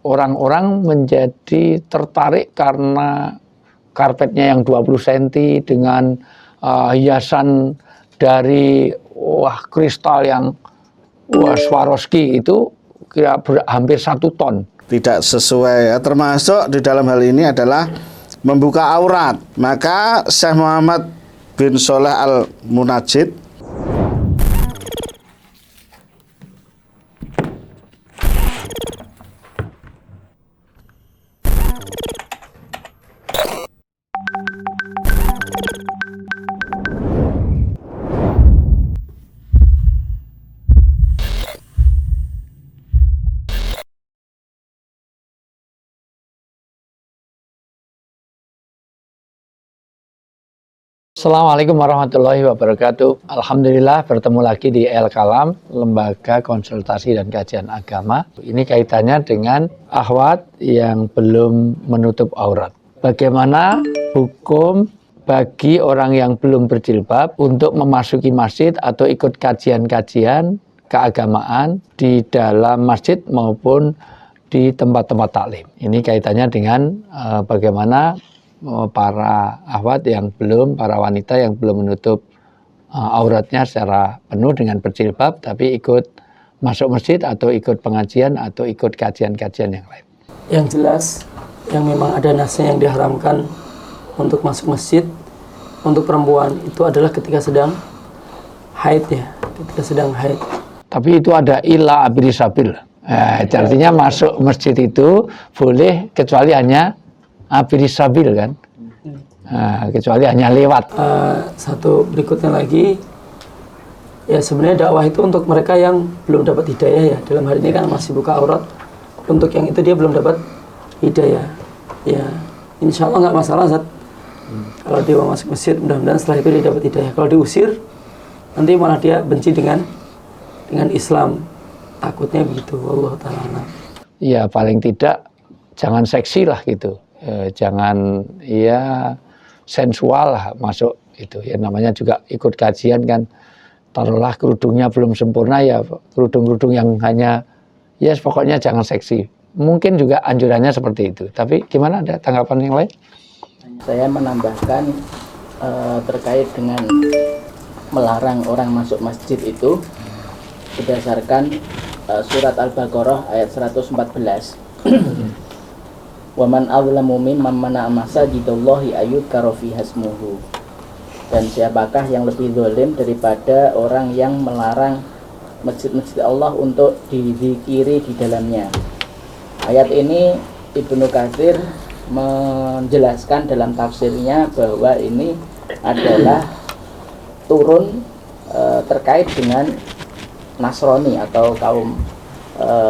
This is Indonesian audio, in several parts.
orang-orang menjadi tertarik karena karpetnya yang 20 cm dengan hiasan dari kristal yang Swarovski itu kira hampir 1 ton. Tidak sesuai, termasuk di dalam hal ini adalah membuka aurat. Maka Syekh Muhammad bin Shalih Al-Munajjid Assalamualaikum warahmatullahi wabarakatuh. Alhamdulillah bertemu lagi di Al-Kalam, Lembaga Konsultasi dan Kajian Agama. Ini kaitannya dengan akhwat yang belum menutup aurat. Bagaimana hukum bagi orang yang belum berjilbab untuk memasuki masjid atau ikut kajian-kajian keagamaan di dalam masjid maupun di tempat-tempat taklim. Ini kaitannya dengan bagaimana para akhwat yang belum, para wanita yang belum menutup auratnya secara penuh dengan berjilbab, tapi ikut masuk masjid atau ikut pengajian atau ikut kajian-kajian yang lain. Yang jelas, yang memang ada nasnya yang diharamkan untuk masuk masjid untuk perempuan itu adalah ketika sedang haid ya, ketika sedang haid. Tapi itu ada illa abirisabil. Artinya masuk masjid itu boleh kecuali hanya abirisabil kan, kecuali hanya lewat. Satu berikutnya lagi, ya sebenarnya dakwah itu untuk mereka yang belum dapat hidayah ya. Dalam hal ini kan masih buka aurat. Untuk yang itu dia belum dapat hidayah. Ya, insya Allah nggak masalah Zat. Kalau dia mau masuk masjid, mudah-mudahan setelah itu dia dapat hidayah. Kalau diusir, nanti malah dia benci dengan Islam. Takutnya begitu. Wallahu ta'ala. Ya paling tidak jangan seksi lah gitu. Jangan ya sensual lah masuk itu ya, namanya juga ikut kajian kan, taruhlah kerudungnya belum sempurna ya, kerudung-kerudung yang hanya ya pokoknya jangan seksi. Mungkin juga anjurannya seperti itu, tapi gimana, ada tanggapan yang lain? Saya menambahkan terkait dengan melarang orang masuk masjid itu berdasarkan surat Al-Baqarah ayat 114. Waman azlamu mimman mana'a masajidallahi ayyuzkara fiha ismuhu. Dan siapakah yang lebih zalim daripada orang yang melarang masjid-masjid Allah untuk dizikiri di dalamnya. Ayat ini Ibnu Katsir menjelaskan dalam tafsirnya bahwa ini adalah turun terkait dengan Nasrani atau kaum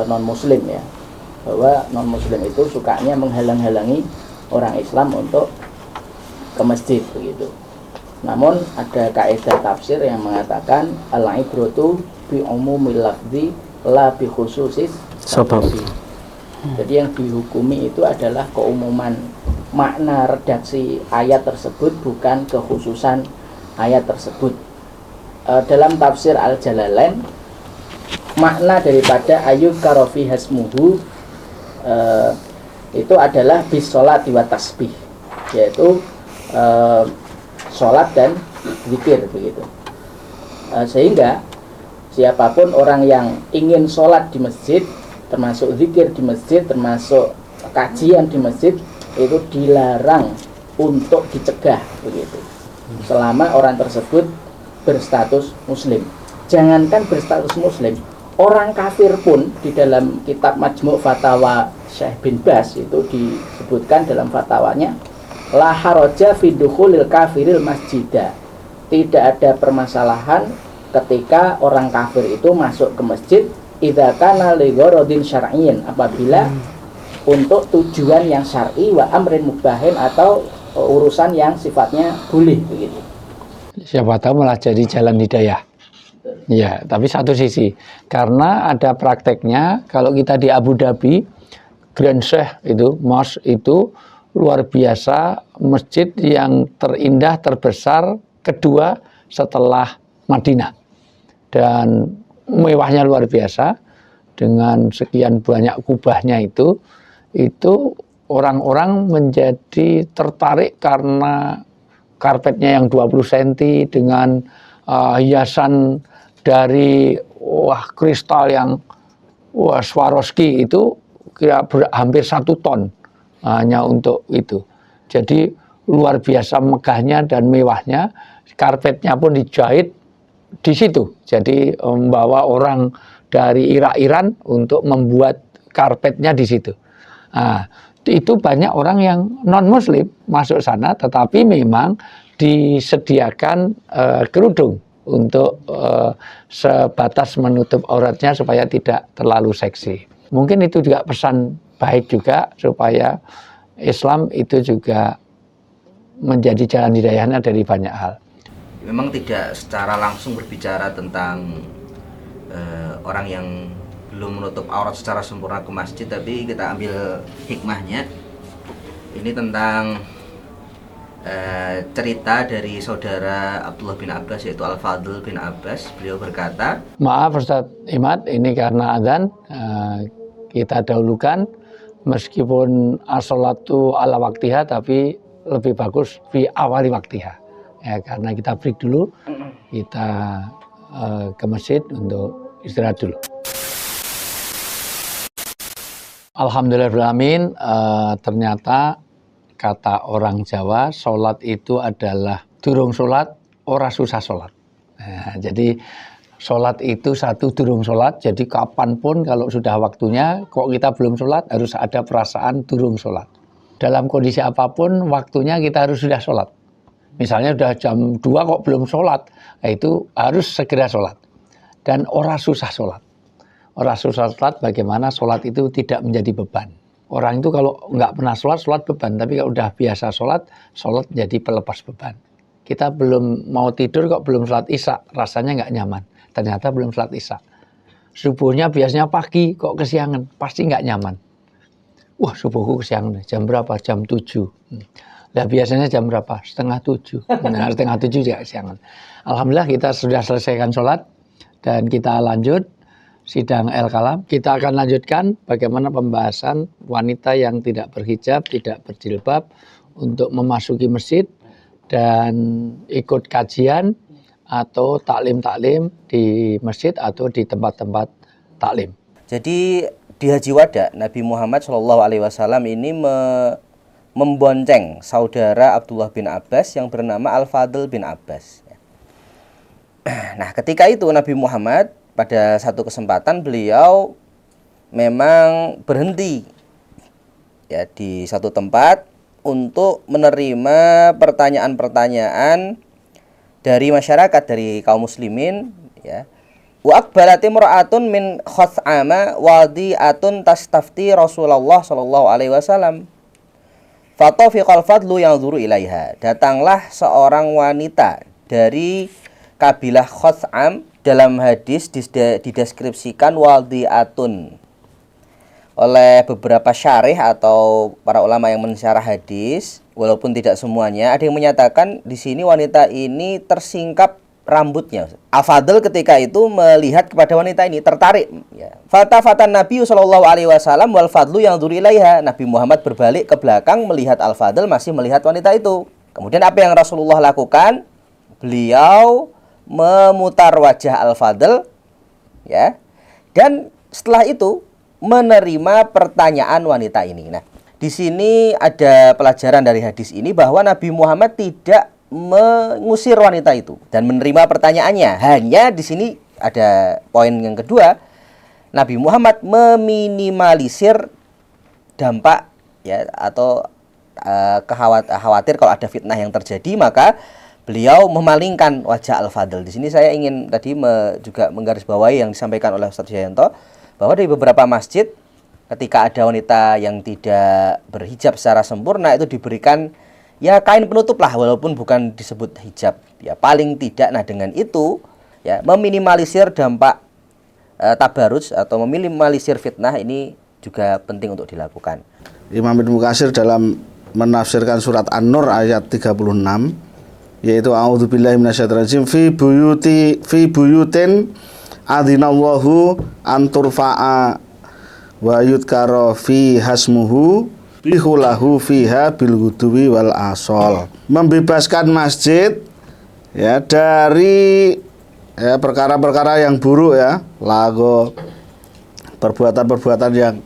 non-muslim ya, bahwa non-muslim itu sukanya menghalang-halangi orang Islam untuk ke masjid begitu. Namun ada kaidah tafsir yang mengatakan al-ibratu bi umumil lafzi la bi khususis sababi. Jadi yang dihukumi itu adalah keumuman makna redaksi ayat tersebut, bukan kekhususan ayat tersebut. Dalam tafsir Al-Jalalain, makna daripada ayyuzkara fiha ismuhu itu adalah bis sholati wa tasbih, yaitu sholat dan zikir begitu. Sehingga siapapun orang yang ingin sholat di masjid, termasuk zikir di masjid, termasuk kajian di masjid, itu dilarang untuk dicegah begitu, selama orang tersebut berstatus muslim. Jangankan berstatus muslim, orang kafir pun di dalam kitab Majmu' Fatawa Syekh bin Baz itu disebutkan dalam fatwanya, la haraja fi dukhulil kafiril masjidah. Tidak ada permasalahan ketika orang kafir itu masuk ke masjid idza kana li gharadin syar'iyyin, apabila untuk tujuan yang syar'i wa amrin mubahin, atau urusan yang sifatnya boleh begitu. Siapa tahu malah jadi jalan hidayah. Ya, tapi satu sisi, karena ada prakteknya, kalau kita di Abu Dhabi, Grand Sheikh itu, mosque itu luar biasa, masjid yang terindah, terbesar, kedua setelah Madinah. Dan mewahnya luar biasa, dengan sekian banyak kubahnya itu, itu orang-orang menjadi tertarik karena karpetnya yang 20 cm dengan hiasan dari kristal yang Swarovski itu kira hampir 1 ton hanya untuk itu. Jadi luar biasa megahnya dan mewahnya. Karpetnya pun dijahit di situ. Jadi membawa orang dari Iran untuk membuat karpetnya di situ. Nah, itu banyak orang yang non-muslim masuk sana, tetapi memang disediakan kerudung untuk sebatas menutup auratnya supaya tidak terlalu seksi. Mungkin itu juga pesan baik juga supaya Islam itu juga menjadi jalan hidayahnya dari banyak hal. Memang tidak secara langsung berbicara tentang orang yang belum menutup aurat secara sempurna ke masjid, tapi kita ambil hikmahnya. Ini tentang cerita dari saudara Abdullah bin Abbas, yaitu Al-Fadl bin Abbas. Beliau berkata, maaf Ustaz Imad, ini karena adzan kita dahulukan, meskipun as-sholatu ala waktiha, tapi lebih bagus fi awali waktiha. Ya, karena kita break dulu, kita ke masjid untuk istirahat dulu. Alhamdulillahirrahmanirrahim. Ternyata kata orang Jawa, sholat itu adalah durung sholat, ora susah sholat. Nah, jadi sholat itu satu durung sholat, jadi kapanpun kalau sudah waktunya, kok kita belum sholat, harus ada perasaan durung sholat. Dalam kondisi apapun, waktunya kita harus sudah sholat. Misalnya sudah jam 2 kok belum sholat, nah itu harus segera sholat. Dan ora susah sholat. Ora susah sholat, bagaimana sholat itu tidak menjadi beban. Orang itu kalau nggak pernah sholat, sholat beban. Tapi kalau udah biasa sholat, sholat jadi pelepas beban. Kita belum mau tidur kok belum sholat isya, rasanya nggak nyaman. Ternyata belum sholat isya. Subuhnya biasanya pagi, kok kesiangan, pasti nggak nyaman. Wah, subuhku kesiangan, jam berapa? Jam 7. Nah, biasanya jam berapa? 6:30. Nah, 6:30 juga kesiangan. Alhamdulillah kita sudah selesaikan sholat dan kita lanjut sidang El-Kalam. Kita akan lanjutkan bagaimana pembahasan wanita yang tidak berhijab, tidak berjilbab untuk memasuki masjid dan ikut kajian atau taklim-taklim di masjid atau di tempat-tempat taklim. jadi di Haji Wada, Nabi Muhammad SAW ini membonceng saudara Abdullah bin Abbas yang bernama Al-Fadl bin Abbas. Nah, ketika itu Nabi Muhammad pada satu kesempatan beliau memang berhenti ya di satu tempat untuk menerima pertanyaan-pertanyaan dari masyarakat, dari kaum muslimin ya. Wa aqbalat imra'atun min Khuth'ama wadi'atun tastafti Rasulullah sallallahu alaihi wasallam. Fatafiqal fadlu yanzuru ilaiha. Datanglah seorang wanita dari kabilah Khuth'am, dalam hadis dideskripsikan wadi'atun oleh beberapa syarih atau para ulama yang mensyarah hadis, walaupun tidak semuanya. Ada yang menyatakan di sini wanita ini tersingkap rambutnya. Al-Fadl ketika itu melihat kepada wanita ini, tertarik ya. Fatan Nabi sallallahu alaihi wasallam wal fadlu yanzuru ilaiha. Nabi Muhammad berbalik ke belakang melihat Al-Fadl masih melihat wanita itu. Kemudian apa yang Rasulullah lakukan? Beliau memutar wajah Al-Fadl ya. Dan setelah itu menerima pertanyaan wanita ini. Nah, di sini ada pelajaran dari hadis ini bahwa Nabi Muhammad tidak mengusir wanita itu dan menerima pertanyaannya. Hanya di sini ada poin yang kedua, Nabi Muhammad meminimalisir dampak ya atau khawatir kalau ada fitnah yang terjadi, maka beliau memalingkan wajah Al-Fadl. Di sini saya ingin tadi juga menggarisbawahi yang disampaikan oleh Ustaz Jayanto bahwa di beberapa masjid ketika ada wanita yang tidak berhijab secara sempurna itu diberikan ya kain penutup lah, walaupun bukan disebut hijab ya, paling tidak. Nah, dengan itu ya meminimalisir dampak tabarruj atau meminimalisir fitnah ini juga penting untuk dilakukan. Imam Ibnu Katsir dalam menafsirkan surat An-Nur ayat 36 yaitu a'udzubillahi minasyaitonirrajim fi buyutin adzinallahu an turfa'a wa yudkara fi hasmuhu bihulahu fiha bil ghudwi wal asol. Membebaskan masjid ya dari ya perkara-perkara yang buruk ya, lagu perbuatan-perbuatan yang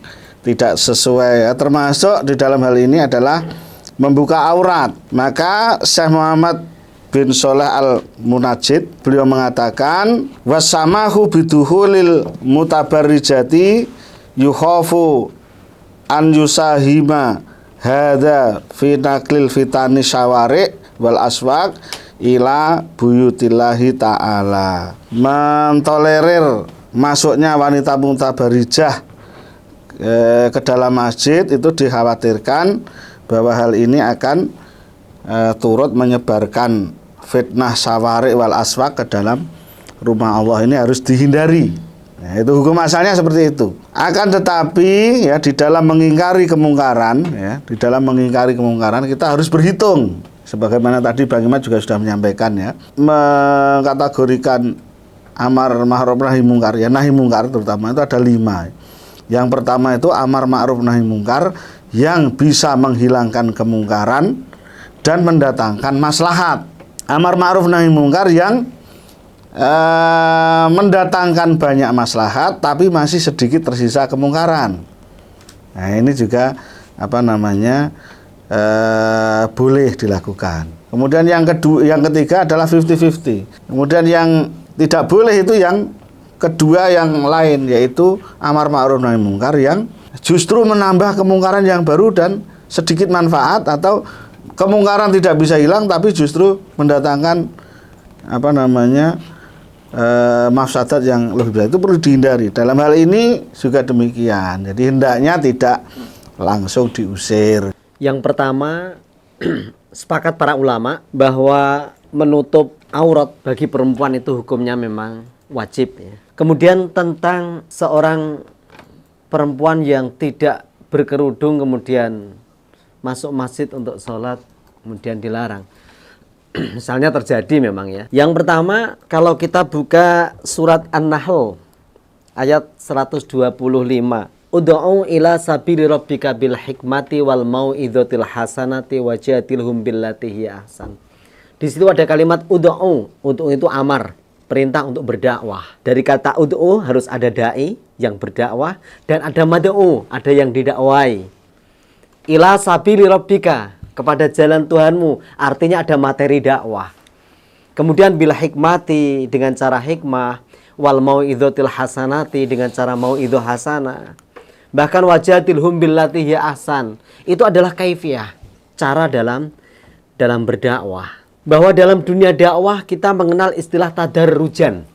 tidak sesuai ya. Termasuk di dalam hal ini adalah membuka aurat. Maka Syekh Muhammad bin Shalih Al-Munajjid beliau mengatakan wasamahu biduhulil mutabarrijati yukhafu an yusahima hadza fi naqlil fitani syawari wal aswaq ila buyutillahi ta'ala. Mentolerir masuknya wanita mutabarrijah ke dalam masjid itu dikhawatirkan bahwa hal ini akan turut menyebarkan fitnah syawari wal aswaq ke dalam rumah Allah. Ini harus dihindari. Nah, itu hukum asalnya seperti itu. Akan tetapi ya di dalam mengingkari kemungkaran ya, di dalam mengingkari kemungkaran kita harus berhitung. Sebagaimana tadi Bang Imat juga sudah menyampaikan ya, mengkategorikan amar ma'ruf nahi mungkar ya, nahi mungkar terutama itu ada 5. Yang pertama itu amar ma'ruf nahi mungkar yang bisa menghilangkan kemungkaran dan mendatangkan maslahat. Amar ma'ruf nahi mungkar yang mendatangkan banyak maslahat tapi masih sedikit tersisa kemungkaran. Nah, ini juga boleh dilakukan. Kemudian yang ketiga adalah 50-50. Kemudian yang tidak boleh itu yang kedua yang lain, yaitu amar ma'ruf nahi mungkar yang justru menambah kemungkaran yang baru dan sedikit manfaat, atau kemungkaran tidak bisa hilang tapi justru mendatangkan mafsadat yang lebih besar. Itu perlu dihindari. Dalam hal ini juga demikian. Jadi hendaknya tidak langsung diusir. Yang pertama, sepakat para ulama bahwa menutup aurat bagi perempuan itu hukumnya memang wajib ya. Kemudian tentang seorang perempuan yang tidak berkerudung kemudian masuk masjid untuk sholat kemudian dilarang. Misalnya terjadi memang ya. Yang pertama, kalau kita buka surat An-Nahl ayat 125, ud'u ila sabili rabbika bil hikmati wal mau'izatil hasanati wajadilhum billati hiya ahsan. Di situ ada kalimat ud'u. Ud'u itu amar, perintah untuk berdakwah. Dari kata ud'u harus ada dai yang berdakwah dan ada mad'u, ada yang didakwai. Ila sabili rabbika, kepada jalan Tuhanmu, artinya ada materi dakwah. Kemudian bil hikmati, dengan cara hikmah, wal mau'izatil hasanati, dengan cara mau'izah hasanah. Bahkan wajadilhum billati hiya ahsan. Itu adalah kaifiyah, cara dalam berdakwah. Bahwa dalam dunia dakwah kita mengenal istilah tadarrujan.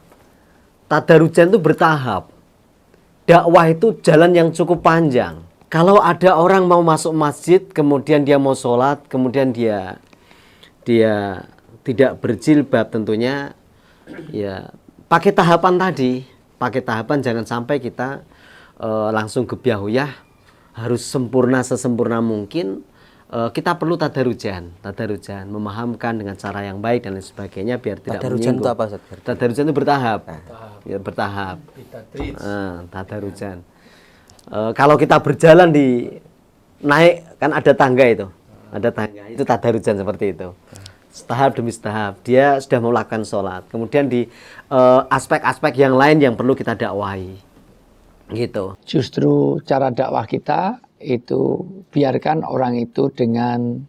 Tadarrujan itu bertahap. Dakwah itu jalan yang cukup panjang. Kalau ada orang mau masuk masjid, kemudian dia mau sholat, kemudian dia tidak berjilbab, tentunya ya pakai tahapan tadi. Pakai tahapan, jangan sampai kita langsung gebyahuyah, harus sempurna sesempurna mungkin. Kita perlu tadarujan, memahamkan dengan cara yang baik dan lain sebagainya biar tidak menyinggung. Tadarujan itu apa, Ustaz? Tadarujan itu bertahap. Ya, bertahap. Tadarujan. Kalau kita berjalan naik kan ada tangga itu. Ada tangga. Itu tadarujan seperti itu. Setahap demi setahap dia sudah melakukan sholat. Kemudian di aspek-aspek yang lain yang perlu kita dakwahi. Gitu. Justru cara dakwah kita itu biarkan orang itu dengan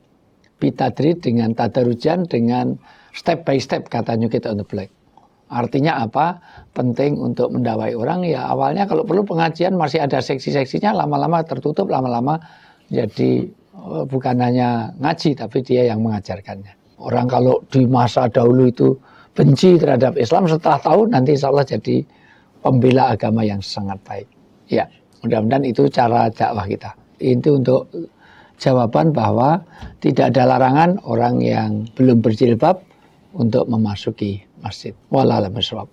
bitadrid, dengan tadarujan, dengan step by step katanya kita untuk Black. Artinya apa? Penting untuk mendakwai orang ya awalnya kalau perlu pengajian masih ada seksi-seksinya, lama-lama tertutup, lama-lama jadi bukan hanya ngaji tapi dia yang mengajarkannya. Orang kalau di masa dahulu itu benci terhadap Islam, setelah tahu nanti insya Allah jadi pembela agama yang sangat baik. Ya, mudah-mudahan itu cara dakwah kita. Itu untuk jawaban bahwa tidak ada larangan orang yang belum berjilbab untuk memasuki masjid. Wallahu a'lam bishawab.